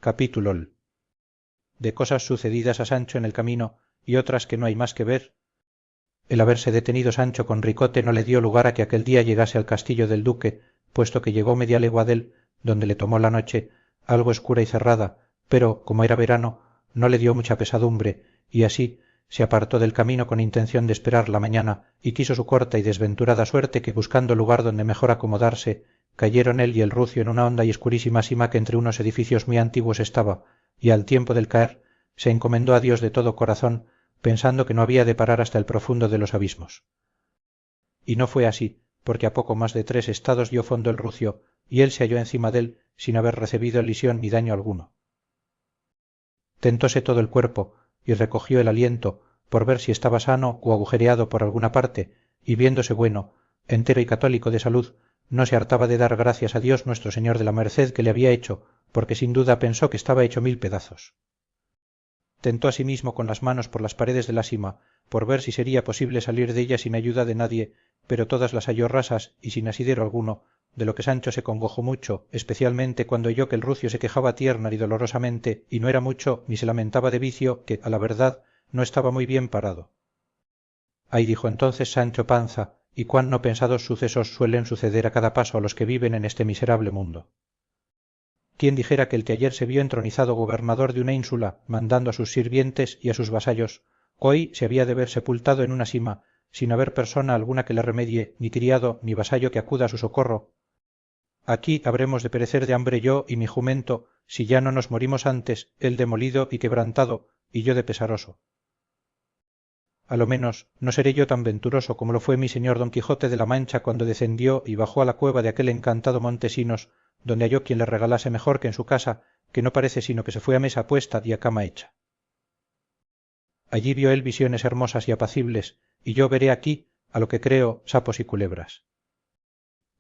capítulol de cosas sucedidas a Sancho en el camino y otras que no hay más que ver. El haberse detenido Sancho con Ricote no le dio lugar a que aquel día llegase al castillo del duque, puesto que llegó media legua dél, donde le tomó la noche, algo escura y cerrada, pero, como era verano, no le dio mucha pesadumbre, y así se apartó del camino con intención de esperar la mañana, y quiso su corta y desventurada suerte que buscando lugar donde mejor acomodarse, cayeron él y el rucio en una honda y escurísima sima que entre unos edificios muy antiguos estaba, y al tiempo del caer se encomendó a Dios de todo corazón, pensando que no había de parar hasta el profundo de los abismos. Y no fue así, porque a poco más de 3 estados dio fondo el rucio, y él se halló encima dél sin haber recebido lesión ni daño alguno. Tentóse todo el cuerpo, y recogió el aliento, por ver si estaba sano o agujereado por alguna parte, y viéndose bueno, entero y católico de salud, no se hartaba de dar gracias a Dios nuestro Señor de la merced que le había hecho, porque sin duda pensó que estaba hecho 1000 pedazos. Tentó asimismo con las manos por las paredes de la sima, por ver si sería posible salir de ella sin ayuda de nadie, pero todas las halló rasas y sin asidero alguno, de lo que Sancho se congojó mucho, especialmente cuando oyó que el rucio se quejaba tierna y dolorosamente, y no era mucho ni se lamentaba de vicio que, a la verdad, no estaba muy bien parado. Ay, dijo entonces Sancho Panza, y cuán no pensados sucesos suelen suceder a cada paso a los que viven en este miserable mundo. ¿Quién dijera que el que ayer se vio entronizado gobernador de una ínsula, mandando a sus sirvientes y a sus vasallos, hoy se había de ver sepultado en una sima, sin haber persona alguna que le remedie, ni criado, ni vasallo que acuda a su socorro? Aquí habremos de perecer de hambre yo y mi jumento, si ya no nos morimos antes, él demolido y quebrantado, y yo de pesaroso. A lo menos no seré yo tan venturoso como lo fue mi señor Don Quijote de la Mancha cuando descendió y bajó a la cueva de aquel encantado Montesinos, donde halló quien le regalase mejor que en su casa, que no parece sino que se fue a mesa puesta y a cama hecha. Allí vio él visiones hermosas y apacibles, y yo veré aquí, a lo que creo, sapos y culebras.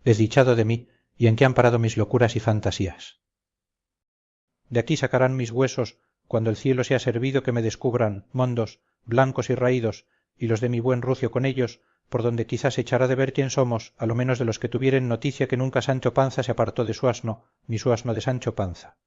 Desdichado de mí, y en qué han parado mis locuras y fantasías. De aquí sacarán mis huesos, cuando el cielo sea servido que me descubran, mondos, blancos y raídos, y los de mi buen rucio con ellos, por donde quizás echará de ver quién somos, a lo menos de los que tuvieren noticia que nunca Sancho Panza se apartó de su asno, ni su asno de Sancho Panza.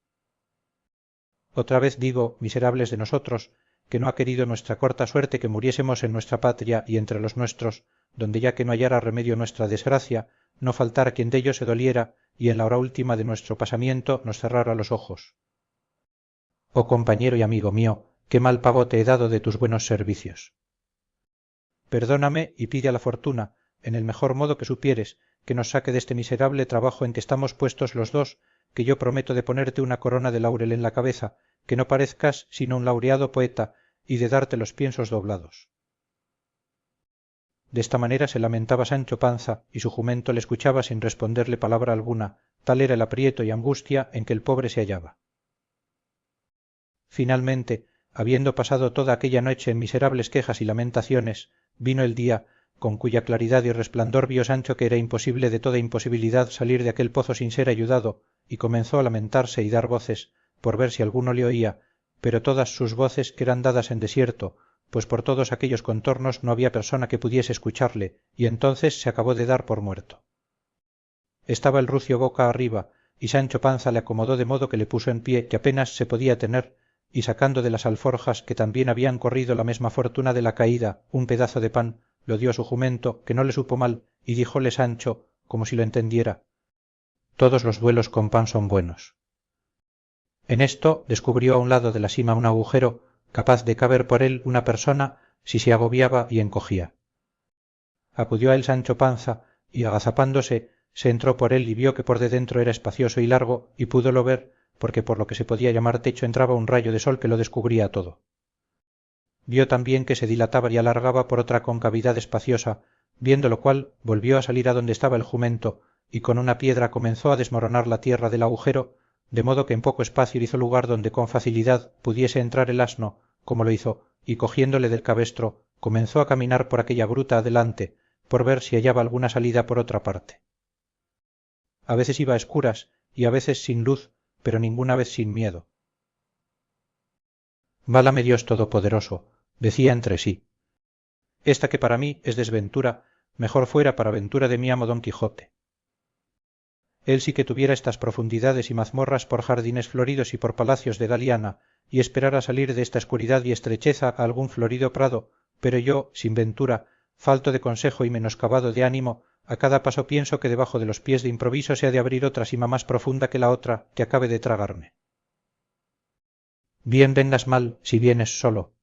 Otra vez digo, miserables de nosotros, que no ha querido nuestra corta suerte que muriésemos en nuestra patria y entre los nuestros, donde ya que no hallara remedio nuestra desgracia, no faltara quien dello se doliera y en la hora última de nuestro pasamiento nos cerrara los ojos. Oh compañero y amigo mío, qué mal pago te he dado de tus buenos servicios. Perdóname y pide a la fortuna, en el mejor modo que supieres, que nos saque de este miserable trabajo en que estamos puestos los dos, que yo prometo de ponerte una corona de laurel en la cabeza, que no parezcas sino un laureado poeta, y de darte los piensos doblados. De esta manera se lamentaba Sancho Panza, y su jumento le escuchaba sin responderle palabra alguna, tal era el aprieto y angustia en que el pobre se hallaba. Finalmente, habiendo pasado toda aquella noche en miserables quejas y lamentaciones, vino el día, con cuya claridad y resplandor vio Sancho que era imposible de toda imposibilidad salir de aquel pozo sin ser ayudado, y comenzó a lamentarse y dar voces, por ver si alguno le oía, pero todas sus voces eran dadas en desierto, pues por todos aquellos contornos no había persona que pudiese escucharle, y entonces se acabó de dar por muerto. Estaba el rucio boca arriba, y Sancho Panza le acomodó de modo que le puso en pie que apenas se podía tener, y sacando de las alforjas que también habían corrido la mesma fortuna de la caída un pedazo de pan, lo dio a su jumento, que no le supo mal, y díjole Sancho, como si lo entendiera: todos los duelos con pan son buenos. En esto descubrió a un lado de la sima un agujero, capaz de caber por él una persona si se agobiaba y encogía. Acudió a él Sancho Panza, y agazapándose, se entró por él y vio que por de dentro era espacioso y largo, y púdolo ver, porque por lo que se podía llamar techo entraba un rayo de sol que lo descubría todo. Vio también que se dilataba y alargaba por otra concavidad espaciosa, viendo lo cual volvió a salir adonde estaba el jumento, y con una piedra comenzó a desmoronar la tierra del agujero, de modo que en poco espacio hizo lugar donde con facilidad pudiese entrar el asno, como lo hizo, y cogiéndole del cabestro, comenzó a caminar por aquella gruta adelante, por ver si hallaba alguna salida por otra parte. A veces iba a escuras, y a veces sin luz, pero ninguna vez sin miedo. Válame Dios todopoderoso, decía entre sí, esta que para mí es desventura, mejor fuera para ventura de mi amo Don Quijote. él sí que tuviera estas profundidades y mazmorras por jardines floridos y por palacios de Galiana, y esperara salir de esta escuridad y estrecheza a algún florido prado, pero yo, sin ventura, falto de consejo y menoscabado de ánimo, a cada paso pienso que debajo de los pies de improviso se ha de abrir otra sima más profunda que la otra, que acabe de tragarme. Bien vengas mal si vienes solo.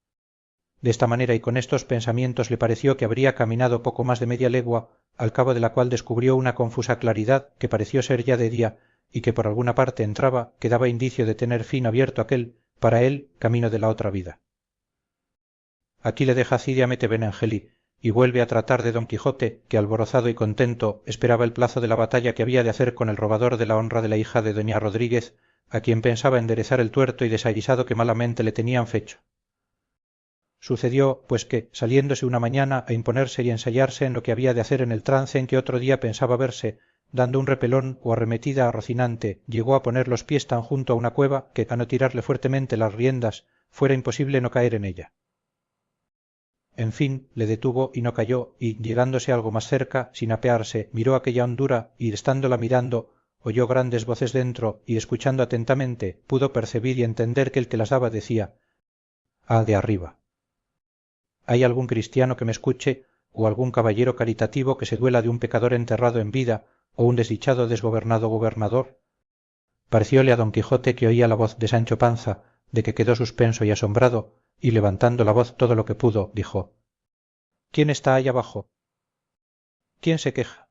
De esta manera y con estos pensamientos le pareció que habría caminado poco más de media legua, al cabo de la cual descubrió una confusa claridad que pareció ser ya de día y que por alguna parte entraba, que daba indicio de tener fin abierto aquel, para él, camino de la otra vida. Aquí le deja Cide Hamete Benengeli y vuelve a tratar de Don Quijote, que alborozado y contento esperaba el plazo de la batalla que había de hacer con el robador de la honra de la hija de doña Rodríguez, a quien pensaba enderezar el tuerto y desaguisado que malamente le tenían fecho. Sucedió, pues que, saliéndose una mañana a imponerse y ensayarse en lo que había de hacer en el trance en que otro día pensaba verse, dando un repelón o arremetida a Rocinante, llegó a poner los pies tan junto a una cueva que a no tirarle fuertemente las riendas fuera imposible no caer en ella. En fin, le detuvo y no cayó, y llegándose algo más cerca, sin apearse, miró aquella hondura y estándola mirando, oyó grandes voces dentro y escuchando atentamente pudo percibir y entender que el que las daba decía: «Ah, de arriba. ¿Hay algún cristiano que me escuche, o algún caballero caritativo que se duela de un pecador enterrado en vida, o un desdichado desgobernado gobernador?» Parecióle a Don Quijote que oía la voz de Sancho Panza, de que quedó suspenso y asombrado, y levantando la voz todo lo que pudo, dijo: «¿Quién está allá abajo? ¿Quién se queja?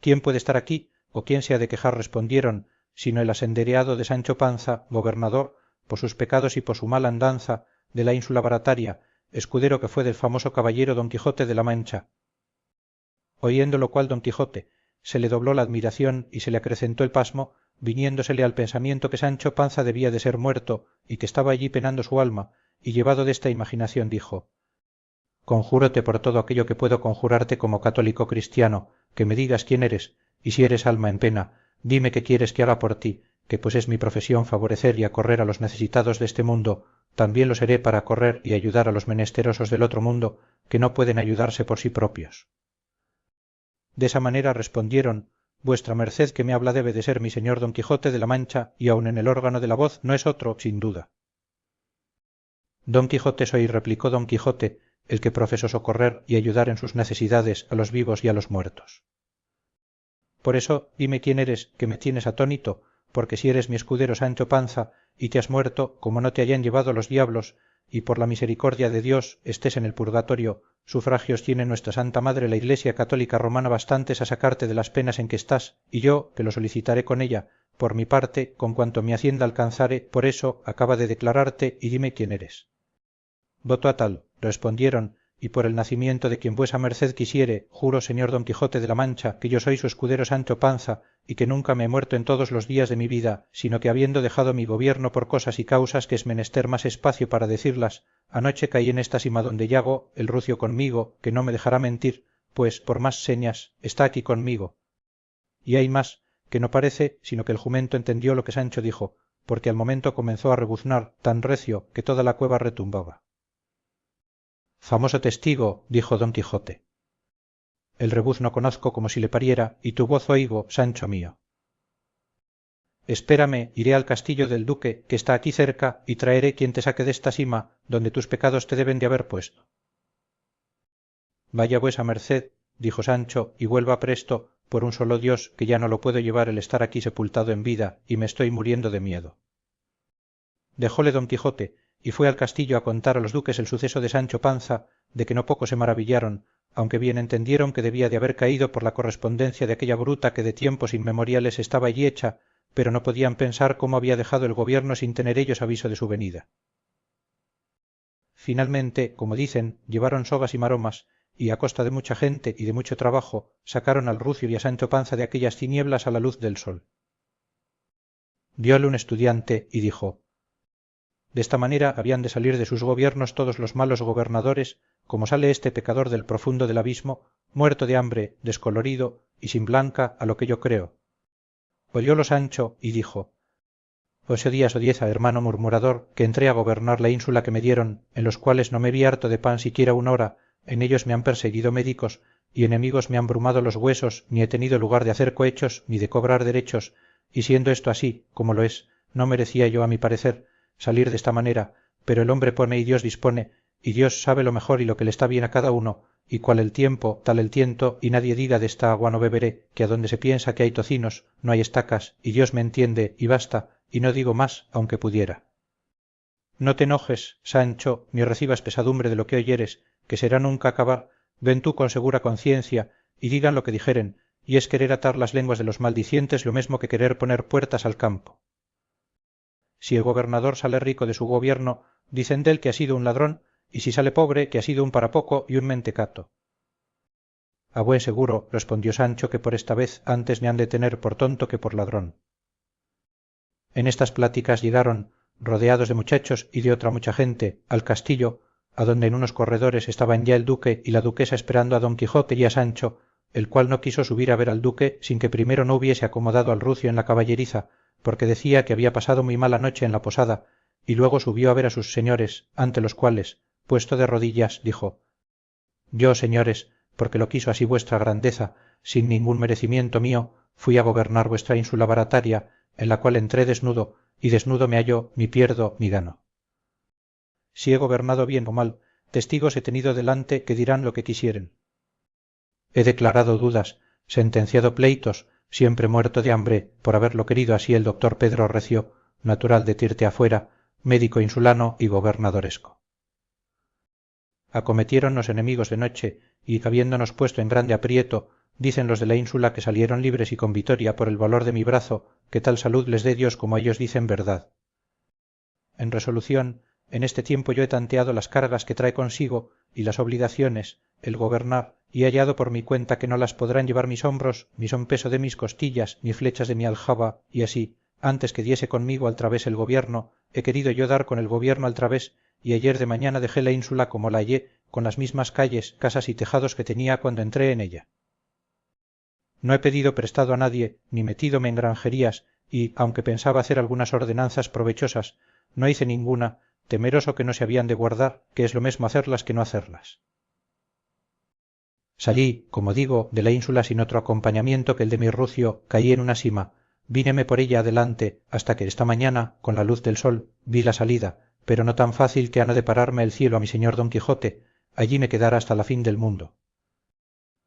¿Quién puede estar aquí, o quién se ha de quejar?», respondieron, sino el asendereado de Sancho Panza, gobernador, por sus pecados y por su mala andanza, de la ínsula Barataria, escudero que fue del famoso caballero Don Quijote de la Mancha. Oyendo lo cual Don Quijote se le dobló la admiración y se le acrecentó el pasmo, viniéndosele al pensamiento que Sancho Panza debía de ser muerto y que estaba allí penando su alma, y llevado desta imaginación dijo: «Conjúrote por todo aquello que puedo conjurarte como católico cristiano, que me digas quién eres, y si eres alma en pena, dime qué quieres que haga por ti, que pues es mi profesión favorecer y acorrer a los necesitados de este mundo, también lo seré para acorrer y ayudar a los menesterosos del otro mundo, que no pueden ayudarse por sí propios». De esa manera respondieron: «Vuestra merced que me habla debe de ser mi señor Don Quijote de la Mancha, y aun en el órgano de la voz no es otro, sin duda». «Don Quijote soy», replicó Don Quijote, «el que profeso socorrer y ayudar en sus necesidades a los vivos y a los muertos». «Por eso dime quién eres, que me tienes atónito, porque si eres mi escudero Sancho Panza, y te has muerto, como no te hayan llevado los diablos, y por la misericordia de Dios estés en el purgatorio, sufragios tiene nuestra Santa Madre la Iglesia Católica Romana bastantes a sacarte de las penas en que estás, y yo, que lo solicitaré con ella, por mi parte, con cuanto mi hacienda alcanzare, por eso acaba de declararte y dime quién eres». «Voto a tal», respondieron, «y por el nacimiento de quien vuesa merced quisiere, juro señor Don Quijote de la Mancha que yo soy su escudero Sancho Panza, y que nunca me he muerto en todos los días de mi vida, sino que habiendo dejado mi gobierno por cosas y causas que es menester más espacio para decirlas, anoche caí en esta sima donde yago, el rucio conmigo, que no me dejará mentir, pues, por más señas, está aquí conmigo. Y hay más, que no parece, sino que el jumento entendió lo que Sancho dijo, porque al momento comenzó a rebuznar tan recio que toda la cueva retumbaba». «Famoso testigo», dijo Don Quijote. «El rebuzno conozco como si le pariera, y tu voz oigo, Sancho mío». «Espérame, iré al castillo del duque, que está aquí cerca, y traeré quien te saque desta sima, donde tus pecados te deben de haber puesto». «Vaya vuesa merced», dijo Sancho, «y vuelva presto, por un solo Dios, que ya no lo puedo llevar el estar aquí sepultado en vida, y me estoy muriendo de miedo». Dejóle Don Quijote, y fue al castillo a contar a los duques el suceso de Sancho Panza, de que no poco se maravillaron, aunque bien entendieron que debía de haber caído por la correspondencia de aquella bruta que de tiempos inmemoriales estaba allí hecha, pero no podían pensar cómo había dejado el gobierno sin tener ellos aviso de su venida. Finalmente, como dicen, llevaron sogas y maromas, y a costa de mucha gente y de mucho trabajo, sacaron al rucio y a Sancho Panza de aquellas tinieblas a la luz del sol. Diole un estudiante y dijo: «De esta manera habían de salir de sus gobiernos todos los malos gobernadores, como sale este pecador del profundo del abismo, muerto de hambre, descolorido y sin blanca, a lo que yo creo». Oyólo Sancho y dijo: «Ocho días o 10, hermano murmurador, que entré a gobernar la ínsula que me dieron, en los cuales no me vi harto de pan siquiera una hora, en ellos me han perseguido médicos, y enemigos me han brumado los huesos, ni he tenido lugar de hacer cohechos ni de cobrar derechos, y siendo esto así, como lo es, no merecía yo, a mi parecer, salir de esta manera, pero el hombre pone y Dios dispone, y Dios sabe lo mejor y lo que le está bien a cada uno, y cual el tiempo, tal el tiento, y nadie diga de esta agua no beberé, que adonde se piensa que hay tocinos, no hay estacas, y Dios me entiende, y basta, y no digo más, aunque pudiera. No te enojes, Sancho, ni recibas pesadumbre de lo que oyeres, que será nunca acabar. Ven tú con segura conciencia, y digan lo que dijeren, y es querer atar las lenguas de los maldicientes lo mesmo que querer poner puertas al campo. Si el gobernador sale rico de su gobierno, dicen dél que ha sido un ladrón, y si sale pobre, que ha sido un parapoco y un mentecato. A buen seguro, respondió Sancho, que por esta vez antes me han de tener por tonto que por ladrón. En estas pláticas llegaron, rodeados de muchachos y de otra mucha gente, al castillo, adonde en unos corredores estaban ya el duque y la duquesa esperando a don quijote y a Sancho, el cual no quiso subir a ver al duque sin que primero no hubiese acomodado al rucio en la caballeriza, porque decía que había pasado muy mala noche en la posada, y luego subió a ver a sus señores, ante los cuales, puesto de rodillas, dijo: yo, señores, porque lo quiso así vuestra grandeza, sin ningún merecimiento mío, fui a gobernar vuestra ínsula barataria, en la cual entré desnudo, y desnudo me hallo, mi pierdo, mi gano. Si he gobernado bien o mal, testigos he tenido delante que dirán lo que quisieren. He declarado dudas, sentenciado pleitos, siempre muerto de hambre, por haberlo querido así el doctor Pedro Recio, natural de Tirteafuera, médico insulano y gobernadoresco. Acometiéronnos enemigos de noche, y habiéndonos puesto en grande aprieto, dicen los de la ínsula que salieron libres y con vitoria por el valor de mi brazo, que tal salud les dé Dios como ellos dicen verdad. En resolución, en este tiempo yo he tanteado las cargas que trae consigo y las obligaciones, el gobernar, y he hallado por mi cuenta que no las podrán llevar mis hombros, ni son peso de mis costillas, ni flechas de mi aljaba, y así, antes que diese conmigo al través el gobierno, he querido yo dar con el gobierno al través, y ayer de mañana dejé la ínsula como la hallé, con las mismas calles, casas y tejados que tenía cuando entré en ella. No he pedido prestado a nadie, ni metídome en granjerías, y, aunque pensaba hacer algunas ordenanzas provechosas, no hice ninguna, temeroso que no se habían de guardar, que es lo mesmo hacerlas que no hacerlas. Salí, como digo, de la ínsula sin otro acompañamiento que el de mi rucio, caí en una sima, víneme por ella adelante, hasta que esta mañana, con la luz del sol, vi la salida, pero no tan fácil que ha no depararme el cielo a mi señor don Quijote, allí me quedara hasta la fin del mundo.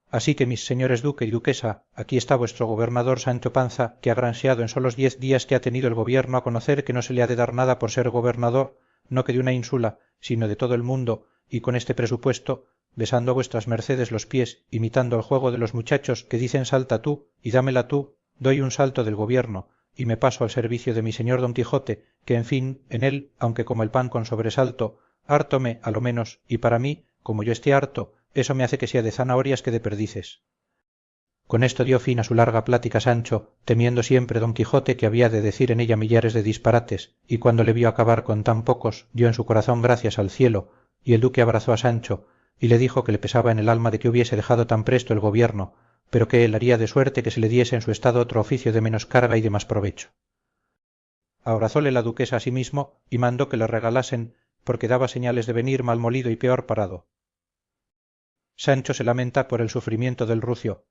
Así que mis señores duque y duquesa, aquí está vuestro gobernador Sancho Panza, que ha granseado en solos 10 días que ha tenido el gobierno a conocer que no se le ha de dar nada por ser gobernador, no que de una ínsula, sino de todo el mundo, y con este presupuesto, besando a vuestras mercedes los pies, imitando el juego de los muchachos que dicen salta tú y dámela tú, doy un salto del gobierno, y me paso al servicio de mi señor don Quijote, que en fin, en él, aunque como el pan con sobresalto, hártome a lo menos, y para mí, como yo esté harto, eso me hace que sea de zanahorias que de perdices. Con esto dio fin a su larga plática Sancho, temiendo siempre don Quijote que había de decir en ella millares de disparates, y cuando le vio acabar con tan pocos, dio en su corazón gracias al cielo, y el duque abrazó a Sancho, y le dijo que le pesaba en el alma de que hubiese dejado tan presto el gobierno, pero que él haría de suerte que se le diese en su estado otro oficio de menos carga y de más provecho. Abrazóle la duquesa a sí mismo, y mandó que le regalasen, porque daba señales de venir mal molido y peor parado. Sancho se lamenta por el sufrimiento del rucio,